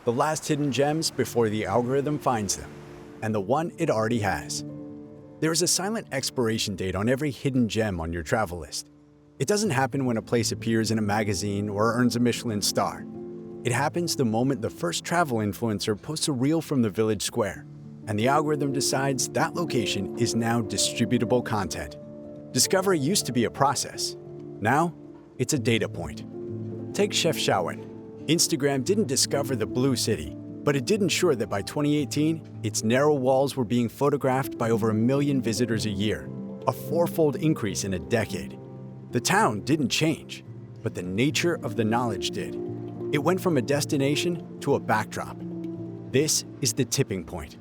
the last hidden gems before the algorithm finds them, and the one it already has. There is a silent expiration date on every hidden gem on your travel list. It doesn't happen when a place appears in a magazine or earns a Michelin star. It happens the moment the first travel influencer posts a reel from the village square, and the algorithm decides that location is now distributable content. Discovery used to be a process. Now, it's a data point. Take Chefchaouen. Instagram didn't discover the blue city, but it did ensure that by 2018, its narrow walls were being photographed by over 1 million visitors a year, a 4-fold increase in a decade. The town didn't change, but the nature of the knowledge did. It went from a destination to a backdrop. This is the tipping point.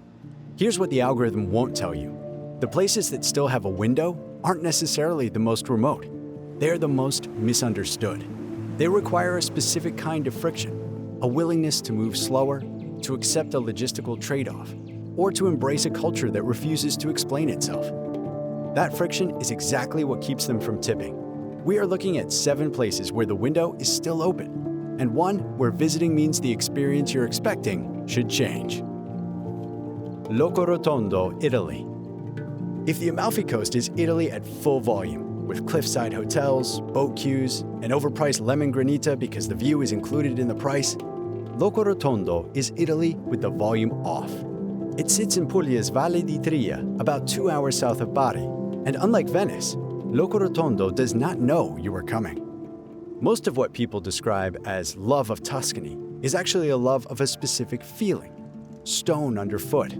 Here's what the algorithm won't tell you. The places that still have a window aren't necessarily the most remote. They're the most misunderstood. They require a specific kind of friction, a willingness to move slower, to accept a logistical trade-off, or to embrace a culture that refuses to explain itself. That friction is exactly what keeps them from tipping. We are looking at 7 places where the window is still open, and 1 where visiting means the experience you're expecting should change. Locorotondo, Italy. If the Amalfi Coast is Italy at full volume, with cliffside hotels, boat queues, and overpriced lemon granita because the view is included in the price, Locorotondo is Italy with the volume off. It sits in Puglia's Valle di Tria, about 2 hours south of Bari, and unlike Venice, Locorotondo does not know you are coming. Most of what people describe as love of Tuscany is actually a love of a specific feeling. Stone underfoot,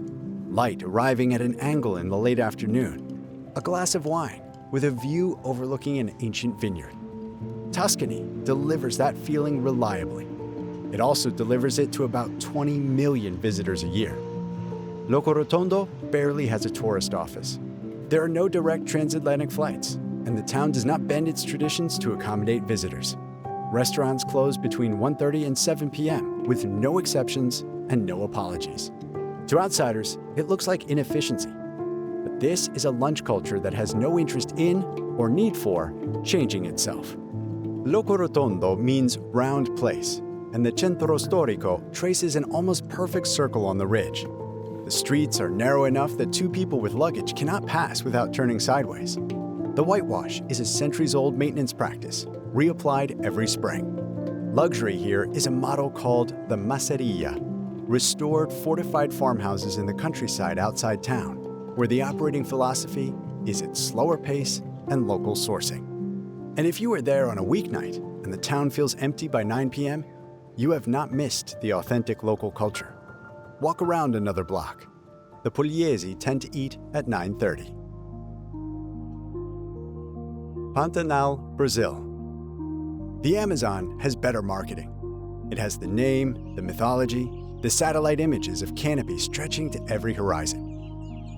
light arriving at an angle in the late afternoon, a glass of wine with a view overlooking an ancient vineyard. Tuscany delivers that feeling reliably. It also delivers it to about 20 million visitors a year. Locorotondo barely has a tourist office. There are no direct transatlantic flights, and the town does not bend its traditions to accommodate visitors. Restaurants close between 1:30 and 7 p.m. with no exceptions and no apologies. To outsiders, it looks like inefficiency. But this is a lunch culture that has no interest in, or need for, changing itself. Locorotondo means round place, and the centro storico traces an almost perfect circle on the ridge. The streets are narrow enough that 2 people with luggage cannot pass without turning sideways. The whitewash is a centuries-old maintenance practice, reapplied every spring. Luxury here is a motto called the masseria, restored fortified farmhouses in the countryside outside town, where the operating philosophy is its slower pace and local sourcing. And if you are there on a weeknight and the town feels empty by 9 p.m., you have not missed the authentic local culture. Walk around another block. The Pugliesi tend to eat at 9:30. Pantanal, Brazil. The Amazon has better marketing. It has the name, the mythology, the satellite images of canopy stretching to every horizon.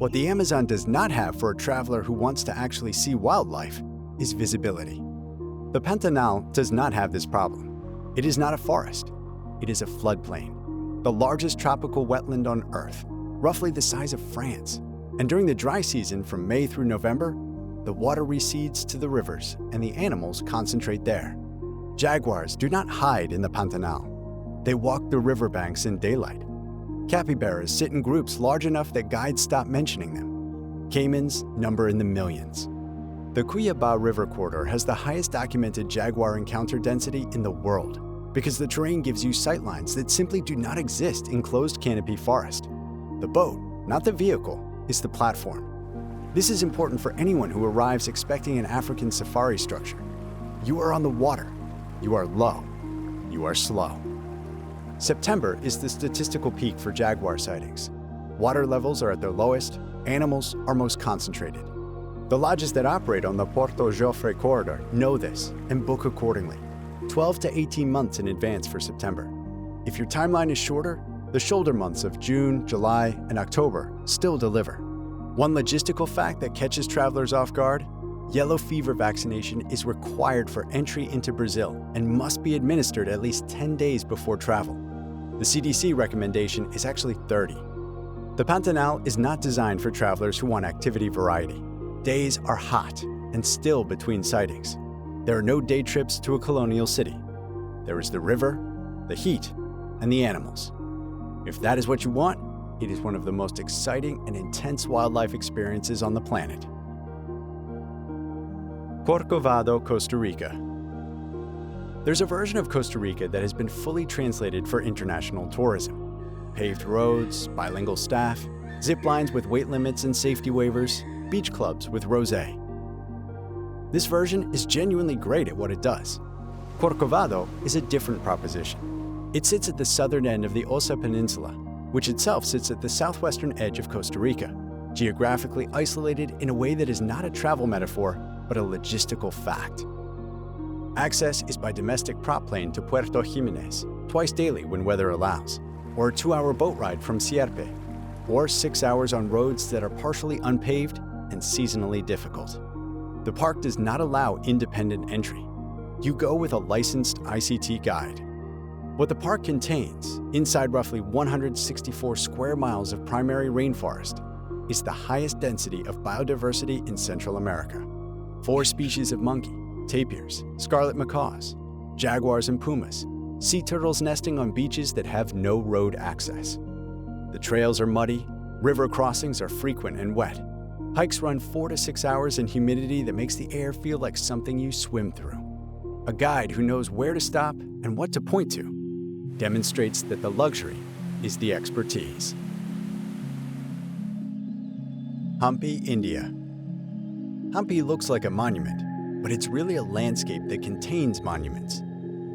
What the Amazon does not have for a traveler who wants to actually see wildlife is visibility. The Pantanal does not have this problem. It is not a forest. It is a floodplain, the largest tropical wetland on Earth, roughly the size of France. And during the dry season from May through November, the water recedes to the rivers and the animals concentrate there. Jaguars do not hide in the Pantanal. They walk the riverbanks in daylight. Capybaras sit in groups large enough that guides stop mentioning them. Caimans number in the millions. The Cuiabá River corridor has the highest documented jaguar encounter density in the world because the terrain gives you sightlines that simply do not exist in closed canopy forest. The boat, not the vehicle, is the platform. This is important for anyone who arrives expecting an African safari structure. You are on the water. You are low. You are slow. September is the statistical peak for jaguar sightings. Water levels are at their lowest, animals are most concentrated. The lodges that operate on the Porto Jofre corridor know this and book accordingly, 12 to 18 months in advance for September. If your timeline is shorter, the shoulder months of June, July, and October still deliver. One logistical fact that catches travelers off guard: yellow fever vaccination is required for entry into Brazil and must be administered at least 10 days before travel. The CDC recommendation is actually 30. The Pantanal is not designed for travelers who want activity variety. Days are hot and still between sightings. There are no day trips to a colonial city. There is the river, the heat, and the animals. If that is what you want, it is one of the most exciting and intense wildlife experiences on the planet. Corcovado, Costa Rica. There's a version of Costa Rica that has been fully translated for international tourism. Paved roads, bilingual staff, zip lines with weight limits and safety waivers, beach clubs with rosé. This version is genuinely great at what it does. Corcovado is a different proposition. It sits at the southern end of the Osa Peninsula, which itself sits at the southwestern edge of Costa Rica, geographically isolated in a way that is not a travel metaphor, but a logistical fact. Access is by domestic prop plane to Puerto Jimenez, twice daily when weather allows, or a 2-hour boat ride from Sierpe, or 6 hours on roads that are partially unpaved and seasonally difficult. The park does not allow independent entry. You go with a licensed ICT guide. What the park contains, inside roughly 164 square miles of primary rainforest, is the highest density of biodiversity in Central America. 4 species of monkey, tapirs, scarlet macaws, jaguars and pumas, sea turtles nesting on beaches that have no road access. The trails are muddy, river crossings are frequent and wet. Hikes run 4 to 6 hours in humidity that makes the air feel like something you swim through. A guide who knows where to stop and what to point to demonstrates that the luxury is the expertise. Hampi, India. Hampi looks like a monument, but it's really a landscape that contains monuments.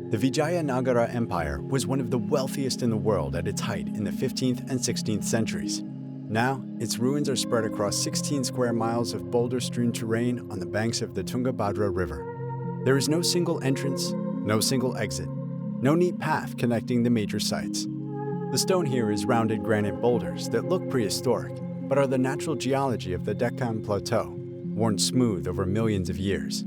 The Vijayanagara Empire was one of the wealthiest in the world at its height in the 15th and 16th centuries. Now, its ruins are spread across 16 square miles of boulder-strewn terrain on the banks of the Tungabhadra River. There is no single entrance, no single exit, no neat path connecting the major sites. The stone here is rounded granite boulders that look prehistoric, but are the natural geology of the Deccan Plateau, worn smooth over millions of years.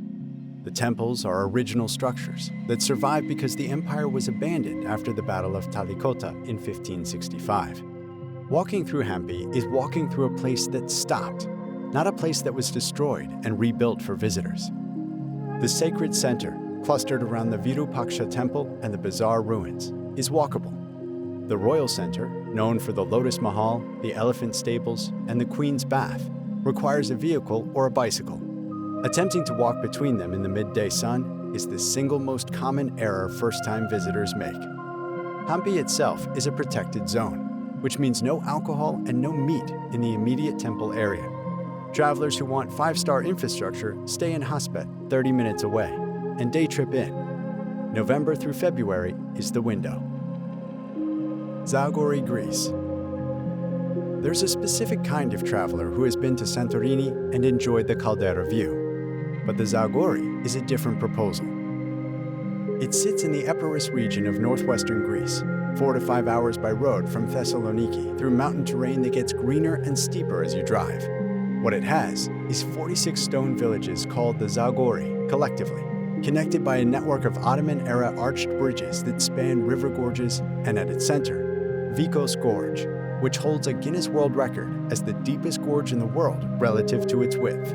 The temples are original structures that survived because the empire was abandoned after the Battle of Talikota in 1565. Walking through Hampi is walking through a place that stopped, not a place that was destroyed and rebuilt for visitors. The sacred center, clustered around the Virupaksha temple and the Bazaar ruins, is walkable. The royal center, known for the Lotus Mahal, the elephant stables, and the Queen's Bath, requires a vehicle or a bicycle. Attempting to walk between them in the midday sun is the single most common error first-time visitors make. Hampi itself is a protected zone, which means no alcohol and no meat in the immediate temple area. Travelers who want 5-star infrastructure stay in Haspet, 30 minutes away, and day trip in. November through February is the window. Zagori, Greece. There's a specific kind of traveler who has been to Santorini and enjoyed the caldera view. But the Zagori is a different proposal. It sits in the Epirus region of northwestern Greece, 4 to 5 hours by road from Thessaloniki through mountain terrain that gets greener and steeper as you drive. What it has is 46 stone villages called the Zagori, collectively, connected by a network of Ottoman-era arched bridges that span river gorges, and at its center, Vikos Gorge, which holds a Guinness World Record as the deepest gorge in the world relative to its width.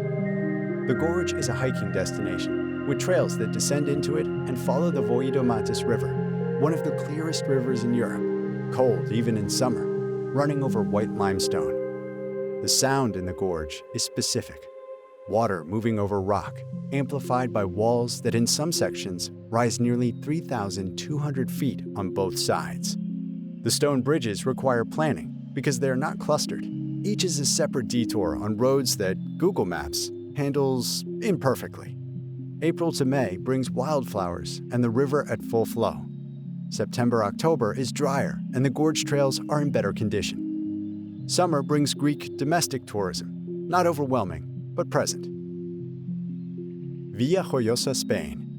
The gorge is a hiking destination, with trails that descend into it and follow the Voidomatis River, one of the clearest rivers in Europe, cold even in summer, running over white limestone. The sound in the gorge is specific. Water moving over rock, amplified by walls that in some sections rise nearly 3,200 feet on both sides. The stone bridges require planning because they are not clustered. Each is a separate detour on roads that Google Maps handles imperfectly. April to May brings wildflowers and the river at full flow. September-October is drier and the gorge trails are in better condition. Summer brings Greek domestic tourism, not overwhelming, but present. Villajoyosa, Spain.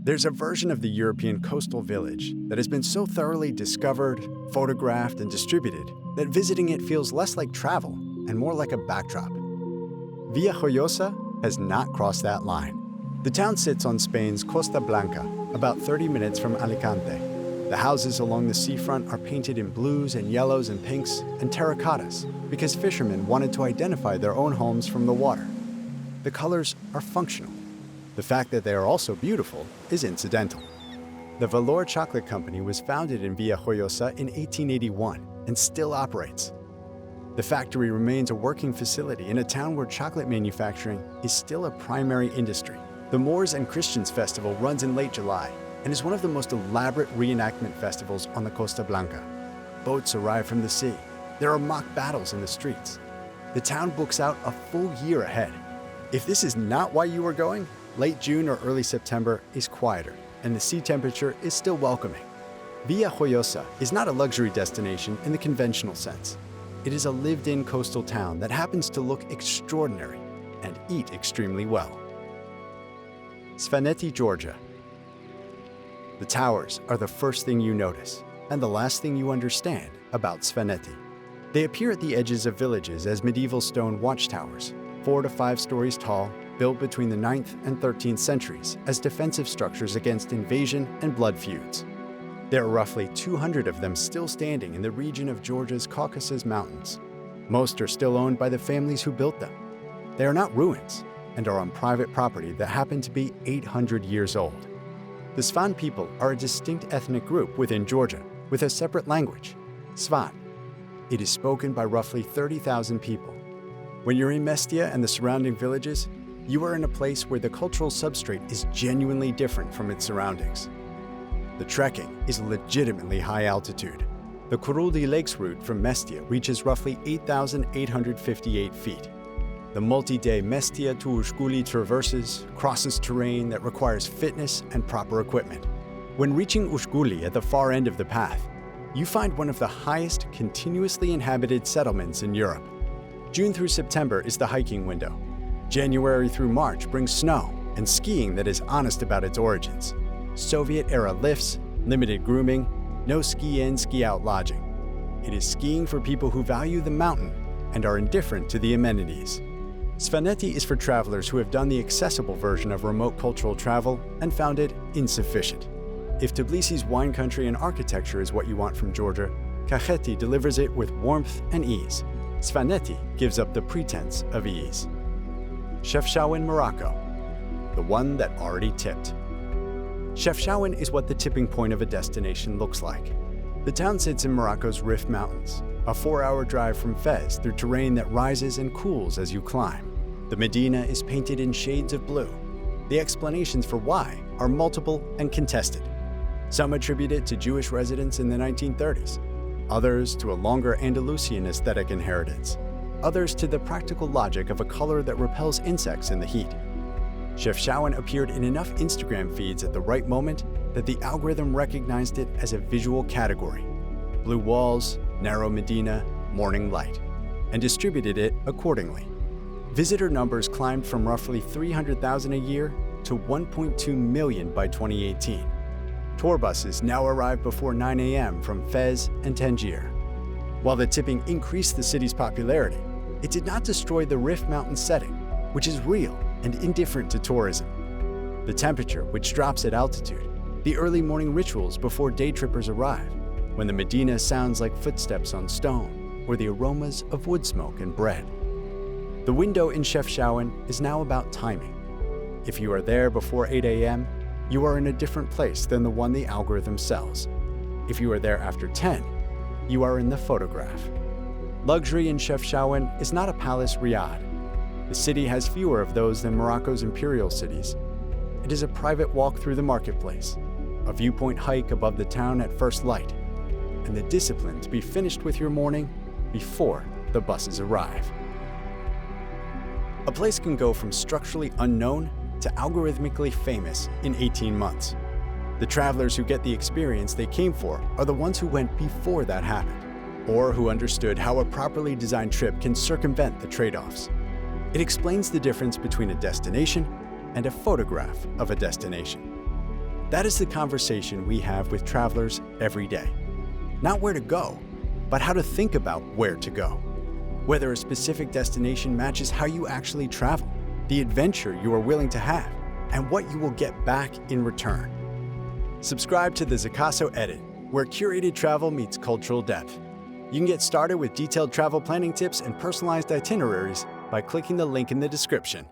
There's a version of the European coastal village that has been so thoroughly discovered, photographed, and distributed that visiting it feels less like travel and more like a backdrop. Villajoyosa has not crossed that line. The town sits on Spain's Costa Blanca, about 30 minutes from Alicante. The houses along the seafront are painted in blues and yellows and pinks and terracottas because fishermen wanted to identify their own homes from the water. The colors are functional. The fact that they are also beautiful is incidental. The Valor Chocolate Company was founded in Villajoyosa in 1881 and still operates. The factory remains a working facility in a town where chocolate manufacturing is still a primary industry. The Moors and Christians Festival runs in late July and is one of the most elaborate reenactment festivals on the Costa Blanca. Boats arrive from the sea. There are mock battles in the streets. The town books out a full year ahead. If this is not why you are going, late June or early September is quieter, and the sea temperature is still welcoming. Villajoyosa is not a luxury destination in the conventional sense. It is a lived-in coastal town that happens to look extraordinary and eat extremely well. Svaneti, Georgia. The towers are the first thing you notice, and the last thing you understand about Svaneti. They appear at the edges of villages as medieval stone watchtowers, 4 to 5 stories tall, built between the 9th and 13th centuries as defensive structures against invasion and blood feuds. There are roughly 200 of them still standing in the region of Georgia's Caucasus Mountains. Most are still owned by the families who built them. They are not ruins and are on private property that happen to be 800 years old. The Svan people are a distinct ethnic group within Georgia with a separate language, Svan. It is spoken by roughly 30,000 people. When you're in Mestia and the surrounding villages, you are in a place where the cultural substrate is genuinely different from its surroundings. The trekking is legitimately high altitude. The Kuruldi Lakes route from Mestia reaches roughly 8,858 feet. The multi-day Mestia to Ushguli traverses crosses terrain that requires fitness and proper equipment. When reaching Ushguli at the far end of the path, you find one of the highest continuously inhabited settlements in Europe. June through September is the hiking window. January through March brings snow and skiing that is honest about its origins. Soviet-era lifts, limited grooming, no ski-in, ski-out lodging. It is skiing for people who value the mountain and are indifferent to the amenities. Svaneti is for travelers who have done the accessible version of remote cultural travel and found it insufficient. If Tbilisi's wine country and architecture is what you want from Georgia, Kakheti delivers it with warmth and ease. Svaneti gives up the pretense of ease. Chefchaouen, Morocco, the one that already tipped. Chefchaouen is what the tipping point of a destination looks like. The town sits in Morocco's Rif Mountains, a 4-hour drive from Fez through terrain that rises and cools as you climb. The Medina is painted in shades of blue. The explanations for why are multiple and contested. Some attribute it to Jewish residents in the 1930s, others to a longer Andalusian aesthetic inheritance, others to the practical logic of a color that repels insects in the heat. Chefchaouen appeared in enough Instagram feeds at the right moment that the algorithm recognized it as a visual category, blue walls, narrow Medina, morning light, and distributed it accordingly. Visitor numbers climbed from roughly 300,000 a year to 1.2 million by 2018. Tour buses now arrive before 9 a.m. from Fez and Tangier. While the tipping increased the city's popularity, it did not destroy the Rif Mountain setting, which is real and indifferent to tourism. The temperature, which drops at altitude, the early morning rituals before day trippers arrive, when the Medina sounds like footsteps on stone, or the aromas of wood smoke and bread. The window in Chefchaouen is now about timing. If you are there before 8 a.m., you are in a different place than the one the algorithm sells. If you are there after 10, you are in the photograph. Luxury in Chefchaouen is not a palace riad. The city has fewer of those than Morocco's imperial cities. It is a private walk through the marketplace, a viewpoint hike above the town at first light, and the discipline to be finished with your morning before the buses arrive. A place can go from structurally unknown to algorithmically famous in 18 months. The travelers who get the experience they came for are the ones who went before that happened, or who understood how a properly designed trip can circumvent the trade-offs. It explains the difference between a destination and a photograph of a destination. That is the conversation we have with travelers every day. Not where to go, but how to think about where to go. Whether a specific destination matches how you actually travel, the adventure you are willing to have, and what you will get back in return. Subscribe to the Zicasso Edit, where curated travel meets cultural depth. You can get started with detailed travel planning tips and personalized itineraries by clicking the link in the description.